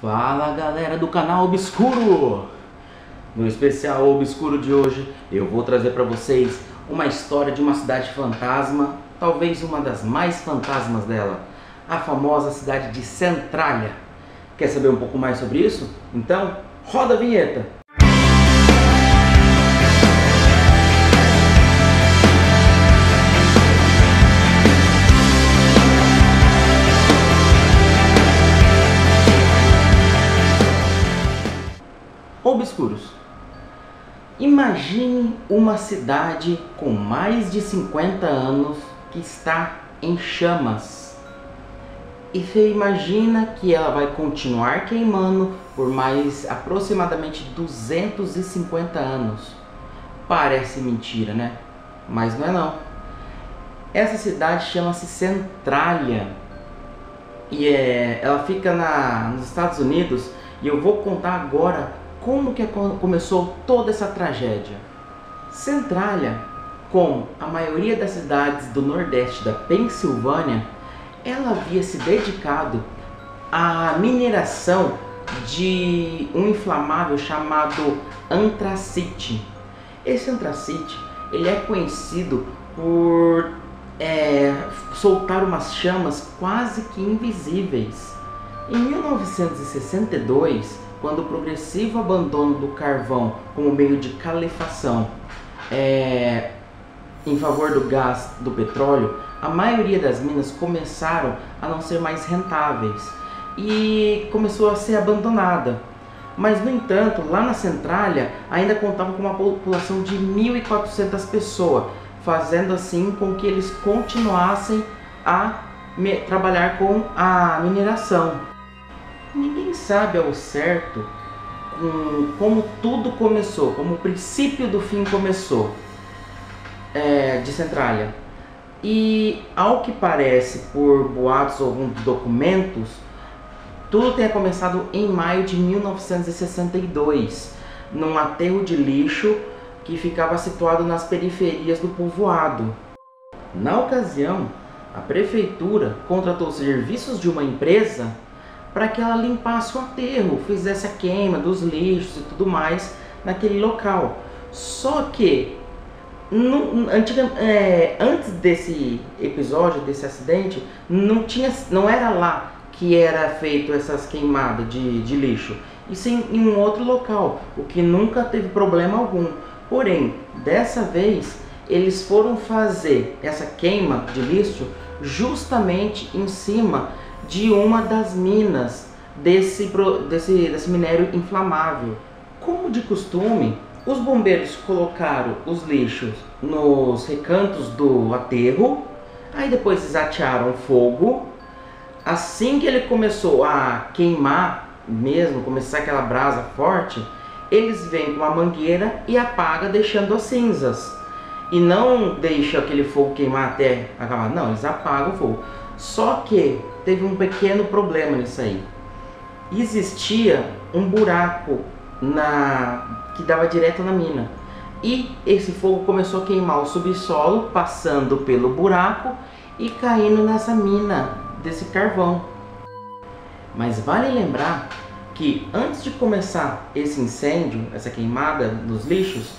Fala galera do canal Obscuro! No especial Obscuro de hoje eu vou trazer para vocês uma história de uma cidade fantasma, talvez uma das mais fantasmas dela, a famosa cidade de Centralia. Quer saber um pouco mais sobre isso? Então roda a vinheta! Obscuros. Imagine uma cidade com mais de 50 anos que está em chamas. E você imagina que ela vai continuar queimando por mais aproximadamente 250 anos. Parece mentira, né? Mas não é não. Essa cidade chama-se Centralia. E ela fica nos Estados Unidos. E eu vou contar agora como que começou toda essa tragédia. Centralia, como a maioria das cidades do nordeste da Pensilvânia, ela havia se dedicado à mineração de um inflamável chamado antracite. Esse antracite, ele é conhecido por soltar umas chamas quase que invisíveis. Em 1962, quando o progressivo abandono do carvão como meio de calefação em favor do gás do petróleo, a maioria das minas começaram a não ser mais rentáveis e começou a ser abandonada. Mas, no entanto, lá na Centralia ainda contavam com uma população de 1.400 pessoas, fazendo assim com que eles continuassem a trabalhar com a mineração. Ninguém sabe ao certo como tudo começou, como o princípio do fim começou de Centralia. E ao que parece, por boatos ou alguns documentos, tudo tenha começado em maio de 1962, num aterro de lixo que ficava situado nas periferias do povoado. Na ocasião, a prefeitura contratou os serviços de uma empresa para que ela limpasse o aterro, fizesse a queima dos lixos e tudo mais naquele local. Só que antes desse episódio, desse acidente, não era lá que era feito essas queimadas de lixo, e sim em um outro local, o que nunca teve problema algum. Porém, dessa vez eles foram fazer essa queima de lixo justamente em cima de uma das minas desse minério inflamável. Como de costume, os bombeiros colocaram os lixos nos recantos do aterro, aí depois eles atearam fogo. Assim que ele começou a queimar mesmo, começar aquela brasa forte, eles vêm com uma mangueira e apagam, deixando as cinzas. E não deixa aquele fogo queimar até acabar, não, eles apagam o fogo. Só que teve um pequeno problema nisso aí. Existia um buraco que dava direto na mina. E esse fogo começou a queimar o subsolo, passando pelo buraco e caindo nessa mina desse carvão. Mas vale lembrar que antes de começar esse incêndio, essa queimada dos lixos,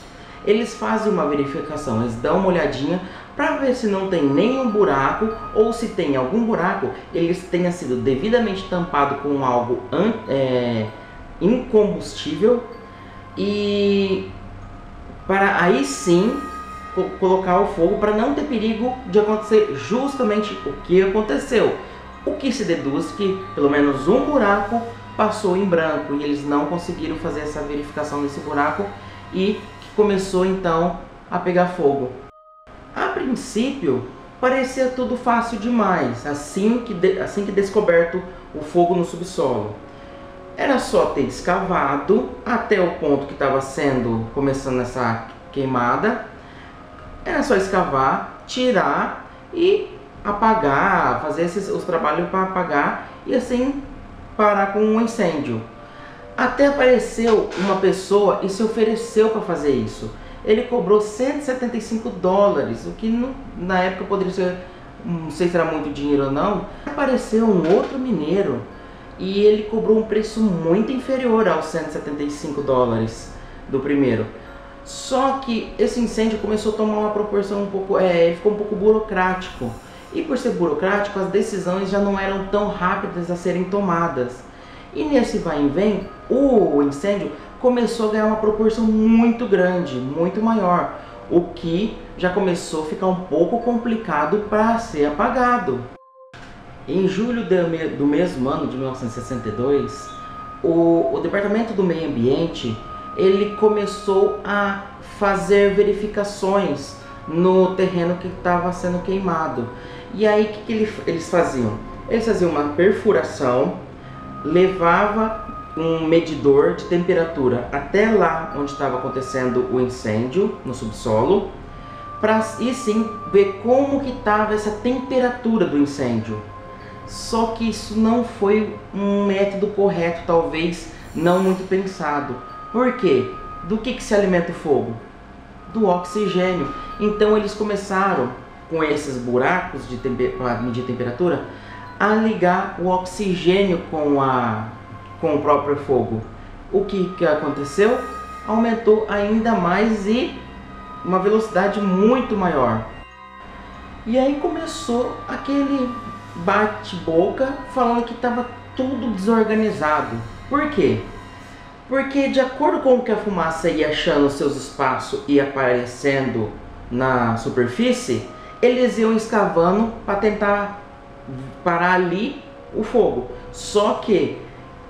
eles fazem uma verificação, eles dão uma olhadinha para ver se não tem nenhum buraco, ou se tem algum buraco, eles tenha sido devidamente tampado com algo incombustível, e para aí sim colocar o fogo, para não ter perigo de acontecer justamente o que aconteceu. O que se deduz que pelo menos um buraco passou em branco e eles não conseguiram fazer essa verificação desse buraco, e começou então a pegar fogo. A princípio parecia tudo fácil demais, assim que descoberto o fogo no subsolo. Era só ter escavado até o ponto que estava começando essa queimada. Era só escavar, tirar e apagar, fazer os trabalhos para apagar e assim parar com um incêndio. Até apareceu uma pessoa e se ofereceu para fazer isso. Ele cobrou $175, o que na época poderia ser, não sei se era muito dinheiro ou não. Apareceu um outro mineiro e ele cobrou um preço muito inferior aos 175 dólares do primeiro. Só que esse incêndio começou a tomar uma proporção um pouco, ele ficou um pouco burocrático. E por ser burocrático, as decisões já não eram tão rápidas a serem tomadas. E nesse vai e vem, o incêndio começou a ganhar uma proporção muito grande, muito maior, o que já começou a ficar um pouco complicado para ser apagado. Em julho do mesmo ano de 1962, o Departamento do Meio Ambiente ele começou a fazer verificações no terreno que estava sendo queimado. E aí o que eles faziam? Eles faziam uma perfuração, levava um medidor de temperatura até lá onde estava acontecendo o incêndio, no subsolo, para e sim ver como que estava essa temperatura do incêndio. Só que isso não foi um método correto, talvez não muito pensado. Por quê? Do que se alimenta o fogo? Do oxigênio. Então eles começaram, com esses buracos para medir a temperatura, a ligar o oxigênio com o próprio fogo. O que aconteceu? Aumentou ainda mais e uma velocidade muito maior. E aí começou aquele bate-boca falando que estava tudo desorganizado. Por quê? Porque de acordo com o que a fumaça ia achando seus espaços e aparecendo na superfície, eles iam escavando para tentar parar ali o fogo. Só que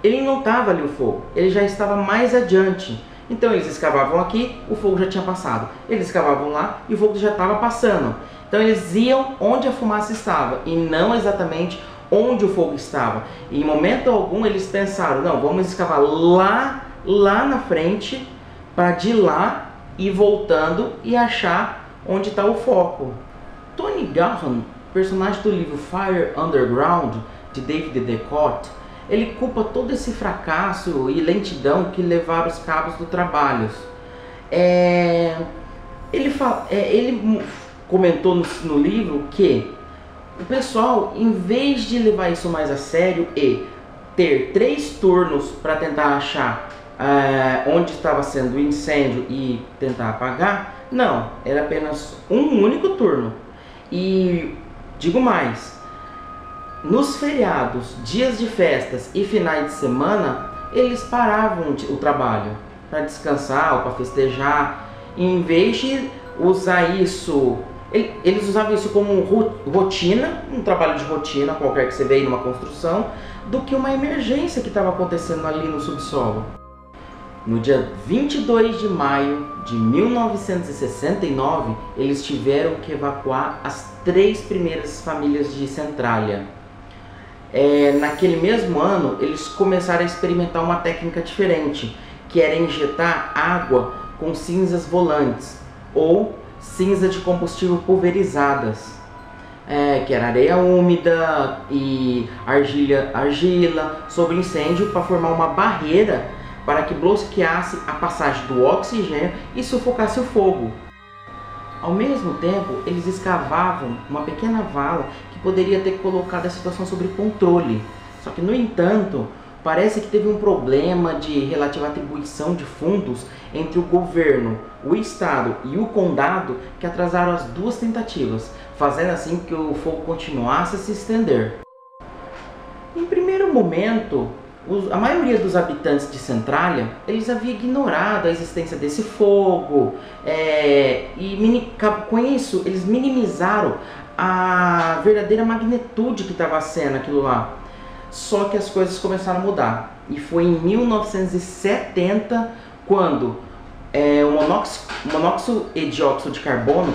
ele não estava ali o fogo, ele já estava mais adiante. Então eles escavavam aqui, o fogo já tinha passado. Eles escavavam lá e o fogo já estava passando. Então eles iam onde a fumaça estava e não exatamente onde o fogo estava. E em momento algum eles pensaram, não, vamos escavar lá na frente, para de lá ir voltando e achar onde está o foco. Tony Gahan, personagem do livro Fire Underground, de David DeCotte, ele culpa todo esse fracasso e lentidão que levaram os cabos do trabalho. Ele comentou no livro que o pessoal, em vez de levar isso mais a sério e ter 3 turnos para tentar achar onde estava sendo o incêndio e tentar apagar, não, era apenas um único turno. E digo mais, nos feriados, dias de festas e finais de semana, eles paravam o trabalho para descansar ou para festejar. E em vez de usar isso, eles usavam isso como rotina, um trabalho de rotina qualquer que você vê aí numa construção, do que uma emergência que estava acontecendo ali no subsolo. No dia 22 de maio de 1969, eles tiveram que evacuar as 3 primeiras famílias de Centralia. Naquele mesmo ano, eles começaram a experimentar uma técnica diferente, que era injetar água com cinzas volantes, ou cinza de combustível pulverizadas, que era areia úmida e argila sobre o incêndio para formar uma barreira para que bloqueasse a passagem do oxigênio e sufocasse o fogo. Ao mesmo tempo, eles escavavam uma pequena vala que poderia ter colocado a situação sob controle. Só que, no entanto, parece que teve um problema de relativa atribuição de fundos entre o governo, o estado e o condado que atrasaram as 2 tentativas, fazendo assim que o fogo continuasse a se estender. Em primeiro momento, a maioria dos habitantes de Centralia, eles haviam ignorado a existência desse fogo, com isso eles minimizaram a verdadeira magnitude que estava sendo aquilo lá. Só que as coisas começaram a mudar, e foi em 1970 quando o monóxido e dióxido de carbono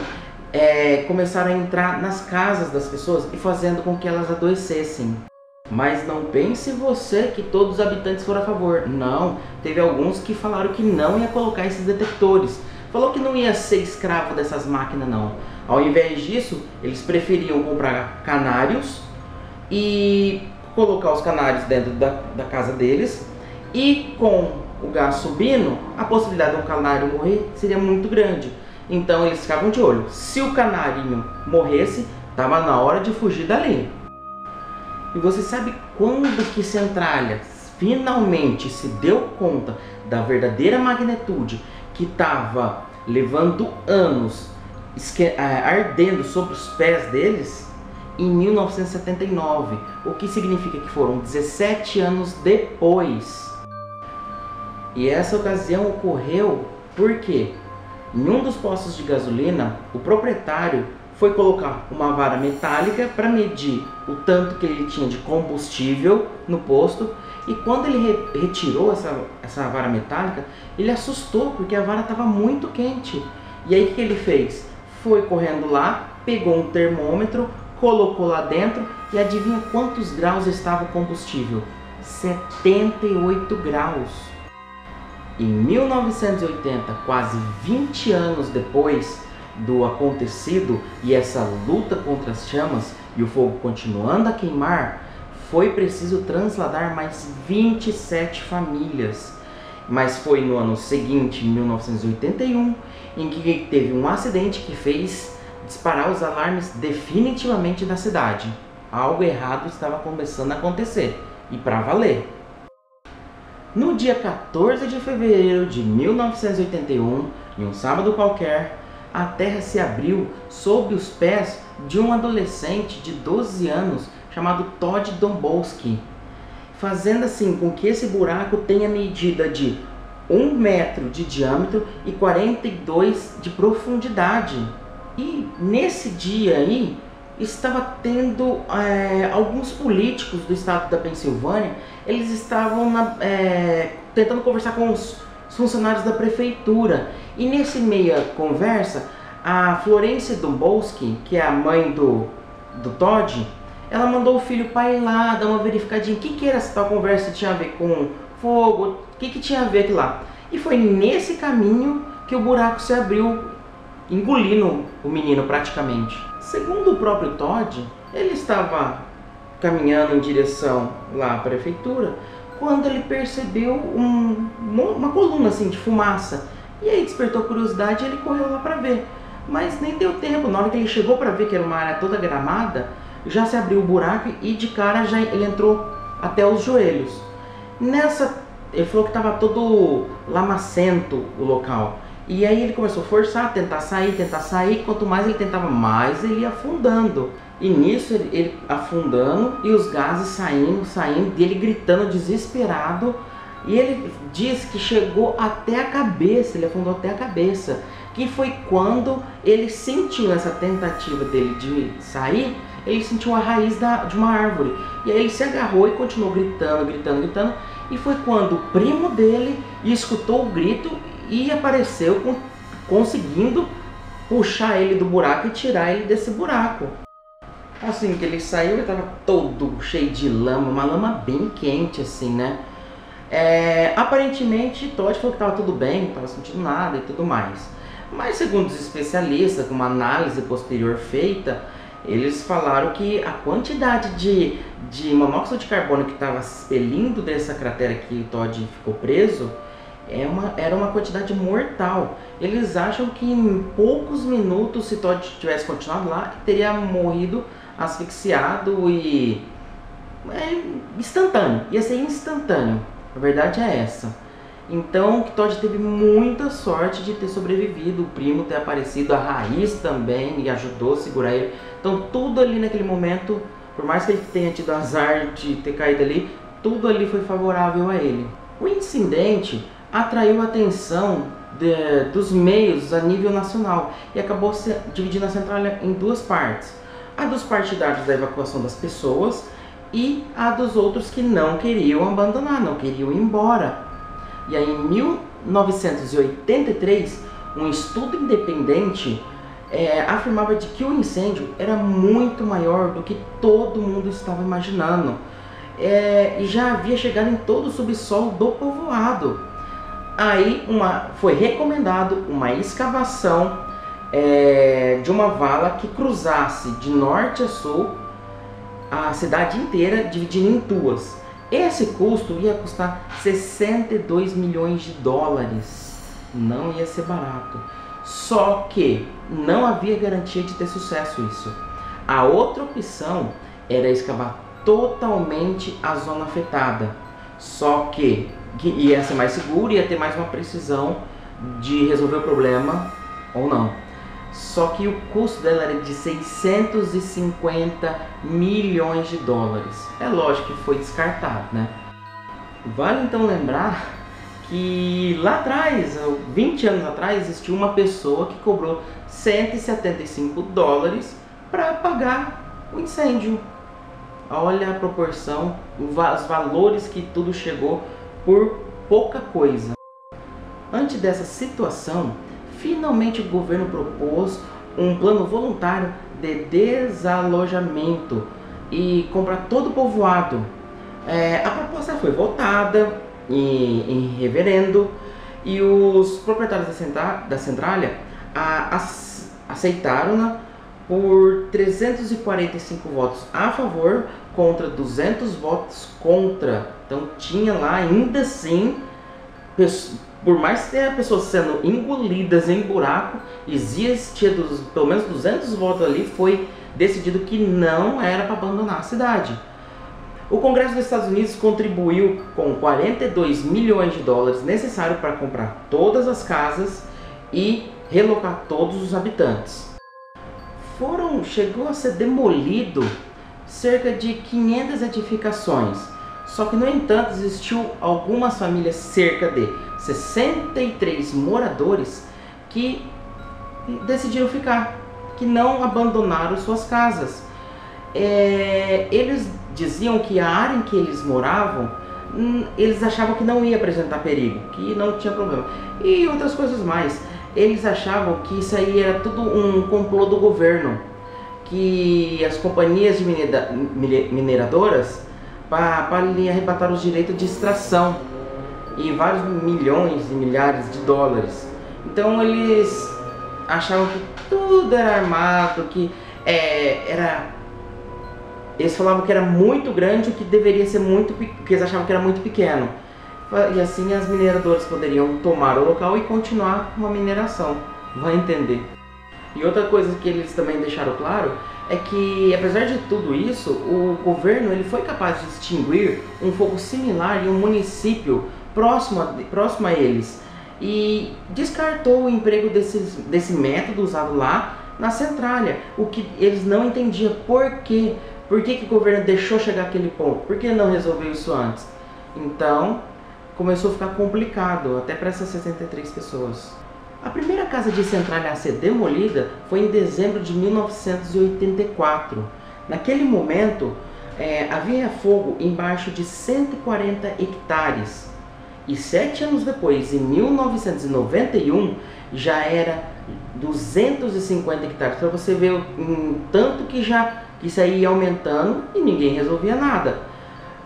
começaram a entrar nas casas das pessoas e fazendo com que elas adoecessem. Mas não pense você que todos os habitantes foram a favor. Não, teve alguns que falaram que não ia colocar esses detectores. Falou que não ia ser escravo dessas máquinas não. Ao invés disso, eles preferiam comprar canários e colocar os canários dentro da casa deles. E com o gás subindo, a possibilidade de um canário morrer seria muito grande. Então eles ficavam de olho. Se o canarinho morresse, estava na hora de fugir dali. E você sabe quando que Centralha finalmente se deu conta da verdadeira magnitude que estava levando anos ardendo sobre os pés deles? Em 1979, o que significa que foram 17 anos depois. E essa ocasião ocorreu porque em um dos postos de gasolina, o proprietário foi colocar uma vara metálica para medir o tanto que ele tinha de combustível no posto. E quando ele retirou essa vara metálica, ele assustou porque a vara estava muito quente. E aí o que ele fez? Foi correndo lá, pegou um termômetro, colocou lá dentro e adivinha quantos graus estava o combustível? 78 graus. Em 1980, quase 20 anos depois do acontecido e essa luta contra as chamas e o fogo continuando a queimar, foi preciso trasladar mais 27 famílias. Mas foi no ano seguinte, em 1981, em que teve um acidente que fez disparar os alarmes definitivamente da cidade. Algo errado estava começando a acontecer, e para valer. No dia 14 de fevereiro de 1981, em um sábado qualquer, a terra se abriu sob os pés de um adolescente de 12 anos chamado Todd Dombrowski, fazendo assim com que esse buraco tenha medida de 1 metro de diâmetro e 42 de profundidade. E nesse dia aí, estava tendo alguns políticos do estado da Pensilvânia, eles estavam tentando conversar com os funcionários da prefeitura. E nesse meia conversa, a Florence Dombrowski, que é a mãe do Todd, ela mandou o filho para ir lá dar uma verificadinha. O que era essa tal conversa? Tinha a ver com fogo? O que tinha a ver aqui lá? E foi nesse caminho que o buraco se abriu, engolindo o menino praticamente. Segundo o próprio Todd, ele estava caminhando em direção lá à prefeitura quando ele percebeu uma coluna assim de fumaça. E aí despertou curiosidade e ele correu lá para ver. Mas nem deu tempo, na hora que ele chegou para ver que era uma área toda gramada, já se abriu o buraco e de cara já ele entrou até os joelhos. Ele falou que estava todo lamacento o local. E aí ele começou a forçar, tentar sair, quanto mais ele tentava, mais ele ia afundando. E nisso ele afundando e os gases saindo, e ele gritando desesperado. E ele disse que chegou até a cabeça, ele afundou até a cabeça. Que foi quando ele sentiu essa tentativa dele de sair, ele sentiu a raiz de uma árvore. E aí ele se agarrou e continuou gritando. E foi quando o primo dele escutou o grito e apareceu conseguindo puxar ele do buraco e tirar ele desse buraco. Assim que ele saiu, ele estava todo cheio de lama, uma lama bem quente assim, né? Aparentemente Todd falou que estava tudo bem, não estava sentindo nada e tudo mais. Mas segundo os especialistas, com uma análise posterior feita, eles falaram que a quantidade de monóxido de carbono que estava se expelindo dessa cratera que o Todd ficou preso era uma quantidade mortal. Eles acham que em poucos minutos, se Todd tivesse continuado lá, teria morrido asfixiado e instantâneo. Ia ser instantâneo. A verdade é essa. Então, que Todd teve muita sorte de ter sobrevivido, o primo ter aparecido, a raiz também, e ajudou a segurar ele. Então, tudo ali naquele momento, por mais que ele tenha tido azar de ter caído ali, tudo ali foi favorável a ele. O incidente atraiu a atenção dos meios a nível nacional e acabou dividindo a Centralha em duas partes. A dos partidários da evacuação das pessoas e a dos outros que não queriam abandonar, não queriam ir embora. E aí, em 1983, um estudo independente afirmava de que o incêndio era muito maior do que todo mundo estava imaginando. E já havia chegado em todo o subsolo do povoado. Aí foi recomendado uma escavação de uma vala que cruzasse de norte a sul a cidade inteira, dividindo em duas. Esse custo ia custar 62 milhões de dólares. Não ia ser barato. Só que não havia garantia de ter sucesso isso. A outra opção era escavar totalmente a zona afetada. Só que ia ser mais seguro, ia ter mais uma precisão de resolver o problema ou não. Só que o custo dela era de 650 milhões de dólares. É lógico que foi descartado, né? Vale então lembrar que lá atrás, 20 anos atrás, existiu uma pessoa que cobrou 175 dólares para apagar o incêndio. Olha a proporção, os valores que tudo chegou por pouca coisa. Antes dessa situação, finalmente o governo propôs um plano voluntário de desalojamento e comprar todo o povoado. A proposta foi votada em referendo e os proprietários da centralha aceitaram-na por 345 votos a favor contra 200 votos contra. Então tinha lá ainda assim, por mais que tenha pessoas sendo engolidas em buraco, existia pelo menos 200 votos ali, foi decidido que não era para abandonar a cidade. O Congresso dos Estados Unidos contribuiu com 42 milhões de dólares necessários para comprar todas as casas e relocar todos os habitantes. Chegou a ser demolido cerca de 500 edificações, só que no entanto existiu algumas famílias, cerca de 63 moradores que decidiram ficar, que não abandonaram suas casas. Eles diziam que a área em que eles moravam, eles achavam que não ia apresentar perigo, que não tinha problema, e outras coisas mais. Eles achavam que isso aí era tudo um complô do governo, que as companhias de mineradoras para lhe arrebatar os direitos de extração e vários milhões e milhares de dólares. Então eles achavam que tudo era armado, que eles falavam que era muito grande, o que deveria ser muito, que eles achavam que era muito pequeno. E assim as mineradoras poderiam tomar o local e continuar com a mineração. Vai entender. E outra coisa que eles também deixaram claro é que, apesar de tudo isso, o governo ele foi capaz de extinguir um fogo similar em um município próximo a eles e descartou o emprego desse método usado lá na centralha, o que eles não entendiam por quê. Por que o governo deixou chegar aquele ponto? Por que não resolveu isso antes? Então, começou a ficar complicado, até para essas 63 pessoas. A primeira casa de centralha a ser demolida foi em dezembro de 1984. Naquele momento, havia fogo embaixo de 140 hectares. E 7 anos depois, em 1991, já era 250 hectares. Para você ver o tanto que isso aí ia aumentando e ninguém resolvia nada.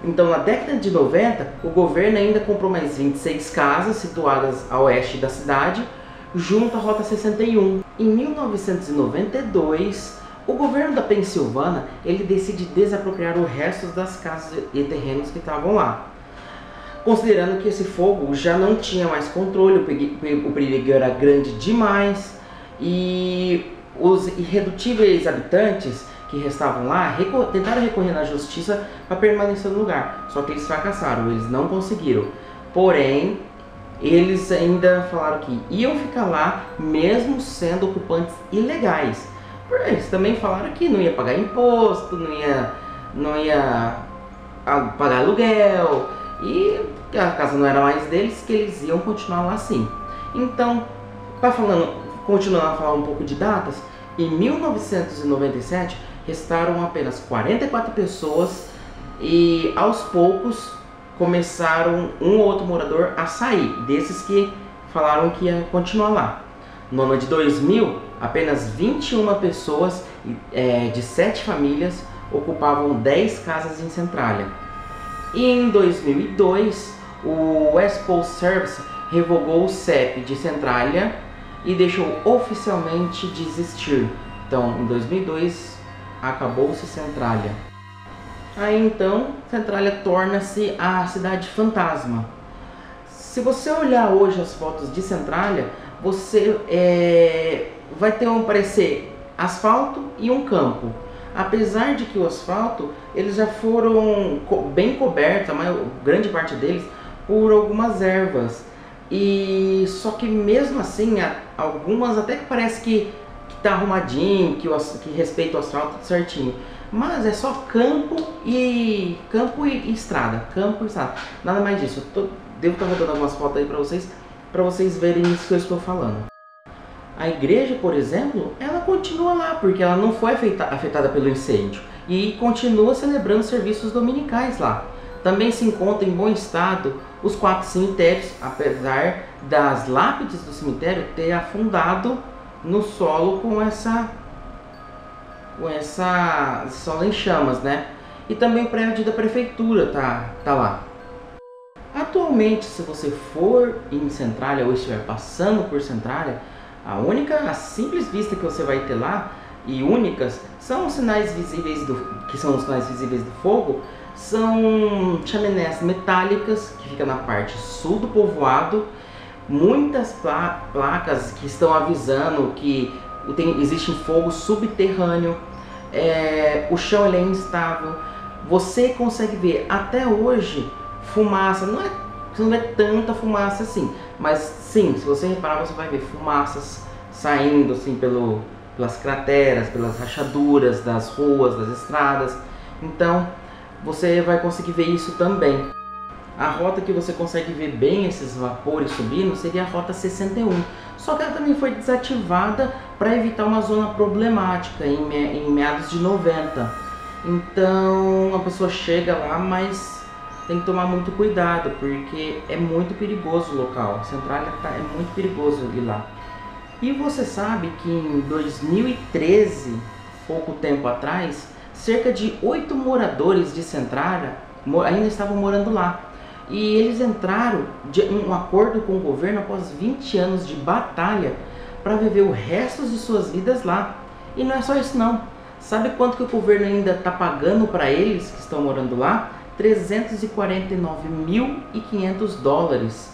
Então, na década de 90, o governo ainda comprou mais 26 casas situadas a oeste da cidade, junto à Rota 61. Em 1992, o governo da Pensilvânia ele decide desapropriar o resto das casas e terrenos que estavam lá, considerando que esse fogo já não tinha mais controle, o perigo era grande demais e os irredutíveis habitantes que restavam lá tentaram recorrer na justiça para permanecer no lugar, só que eles fracassaram, eles não conseguiram. Porém, eles ainda falaram que iam ficar lá mesmo sendo ocupantes ilegais. Eles também falaram que não ia pagar imposto, não ia pagar aluguel, e a casa não era mais deles, que eles iam continuar lá sim. Então, continuando a falar um pouco de datas, em 1997 restaram apenas 44 pessoas e aos poucos começaram um ou outro morador a sair, desses que falaram que ia continuar lá. No ano de 2000, apenas 21 pessoas de 7 famílias ocupavam 10 casas em Centralha. E em 2002, o West Coast Service revogou o CEP de Centralha e deixou oficialmente de existir. Então, em 2002, acabou-se Centralha. Aí então, Centralha torna-se a cidade fantasma. Se você olhar hoje as fotos de Centralha, você vai ter parecer asfalto e um campo. apesar de que o asfalto, eles já foram bem cobertos, grande parte deles, por algumas ervas. E só que mesmo assim, algumas até que parece que tá arrumadinho, que respeita o asfalto tudo certinho. Mas é só campo e estrada, nada mais disso. Devo estar rodando algumas fotos aí para vocês verem isso que eu estou falando. A igreja, por exemplo, ela continua lá, porque ela não foi afetada pelo incêndio e continua celebrando serviços dominicais lá. Também se encontra em bom estado os 4 cemitérios, apesar das lápides do cemitério ter afundado no solo com essa solo em chamas, né? E também o prédio da prefeitura tá lá. Atualmente, se você for em Centralia ou estiver passando por Centralia, a simples vista que você vai ter lá, e únicas, são os sinais visíveis do fogo, são chaminés metálicas que ficam na parte sul do povoado, muitas placas que estão avisando que existe fogo subterrâneo, o chão ele é instável, você consegue ver até hoje fumaça, você não vê tanta fumaça assim, mas sim, se você reparar, você vai ver fumaças saindo assim pelas crateras, pelas rachaduras das ruas, das estradas. Então você vai conseguir ver isso também. A rota que você consegue ver bem esses vapores subindo seria a rota 61, só que ela também foi desativada para evitar uma zona problemática em meados de 90. Então a pessoa chega lá, mas tem que tomar muito cuidado, porque é muito perigoso o local. Centralia é muito perigoso ir lá. E você sabe que em 2013, pouco tempo atrás, cerca de 8 moradores de Centralia ainda estavam morando lá. E eles entraram de um acordo com o governo após 20 anos de batalha para viver o resto de suas vidas lá. E não é só isso não. Sabe quanto que o governo ainda está pagando para eles que estão morando lá? 349.500 dólares.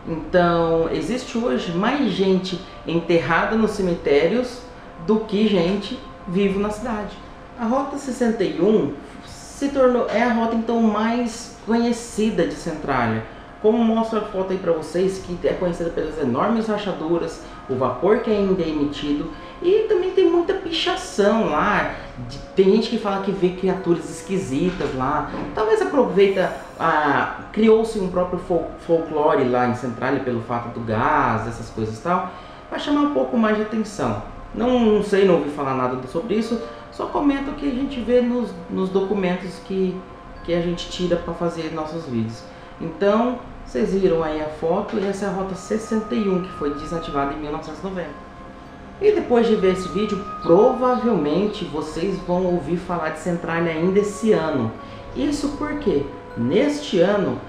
Então, existe hoje mais gente enterrada nos cemitérios do que gente viva na cidade. A Rota 61 é a rota então mais conhecida de Centralia. Como mostra a foto aí para vocês, que é conhecida pelas enormes rachaduras, o vapor que ainda é emitido, e também tem muita pichação lá. Tem gente que fala que vê criaturas esquisitas lá. Talvez criou-se um próprio folclore lá em Centralia pelo fato do gás, essas coisas e tal, para chamar um pouco mais de atenção. Não sei, não ouvi falar nada sobre isso, só comento o que a gente vê nos documentos que a gente tira para fazer nossos vídeos. Então, vocês viram aí a foto, e essa é a Rota 61, que foi desativada em 1990. E depois de ver esse vídeo, provavelmente vocês vão ouvir falar de Centralia ainda esse ano. Isso porque, neste ano,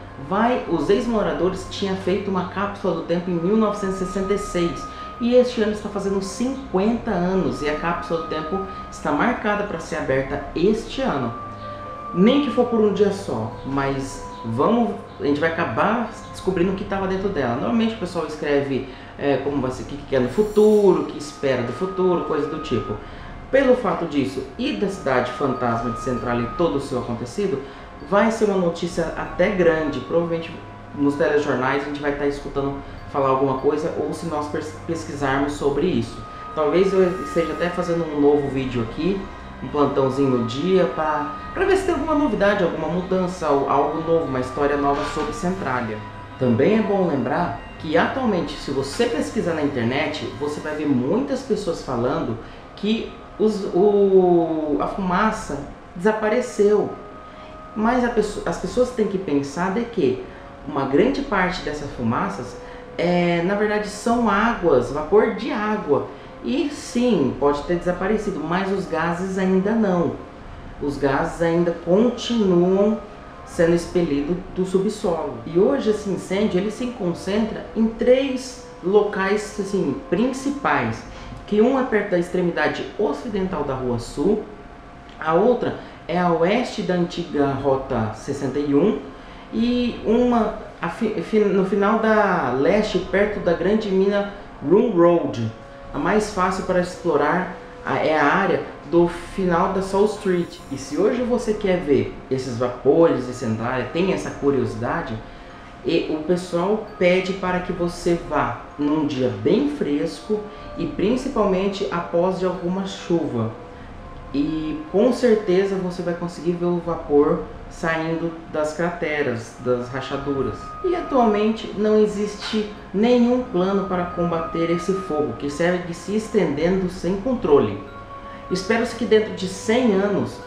os ex-moradores tinham feito uma cápsula do tempo em 1966. E este ano está fazendo 50 anos, e a cápsula do tempo está marcada para ser aberta este ano. Nem que for por um dia só, mas a gente vai acabar descobrindo o que estava dentro dela. Normalmente o pessoal escreve como vai ser, o que quer no futuro, o que espera do futuro, coisa do tipo. Pelo fato disso e da cidade fantasma de Centralia e todo o seu acontecido, vai ser uma notícia até grande. Provavelmente nos telejornais a gente vai estar escutando falar alguma coisa, ou se nós pesquisarmos sobre isso. Talvez eu esteja até fazendo um novo vídeo aqui, um plantãozinho no dia, para ver se tem alguma novidade, alguma mudança, algo novo, uma história nova sobre Centralia. Também é bom lembrar que atualmente, se você pesquisar na internet, você vai ver muitas pessoas falando que a fumaça desapareceu. Mas as pessoas têm que pensar de que uma grande parte dessas fumaças na verdade são vapor de água. E sim, pode ter desaparecido, mas os gases ainda não. Os gases ainda continuam sendo expelidos do subsolo. E hoje esse incêndio ele se concentra em 3 locais assim, principais. Que um é perto da extremidade ocidental da Rua Sul, a outra é a oeste da antiga Rota 61 e no final da leste, perto da grande mina Rum Road, a mais fácil para explorar é a área do final da Soul Street. E se hoje você quer ver esses vapores descendo da área, tem essa curiosidade, e o pessoal pede para que você vá num dia bem fresco e principalmente após de alguma chuva. E com certeza você vai conseguir ver o vapor saindo das crateras, das rachaduras. E atualmente não existe nenhum plano para combater esse fogo, que segue se estendendo sem controle. Espera-se que dentro de 100 anos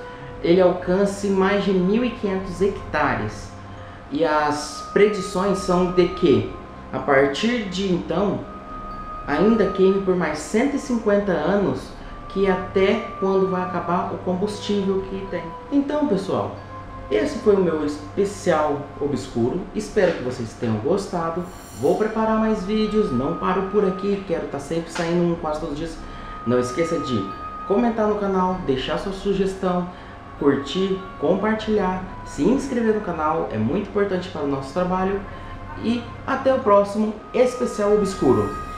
ele alcance mais de 1.500 hectares. E as predições são de que, a partir de então, ainda queime por mais 150 anos, que até quando vai acabar o combustível que tem. Então, pessoal, esse foi o meu especial obscuro. Espero que vocês tenham gostado. Vou preparar mais vídeos, não paro por aqui, quero estar sempre saindo quase todos os dias. Não esqueça de comentar no canal, deixar sua sugestão, curtir, compartilhar, se inscrever no canal, é muito importante para o nosso trabalho. E até o próximo especial obscuro.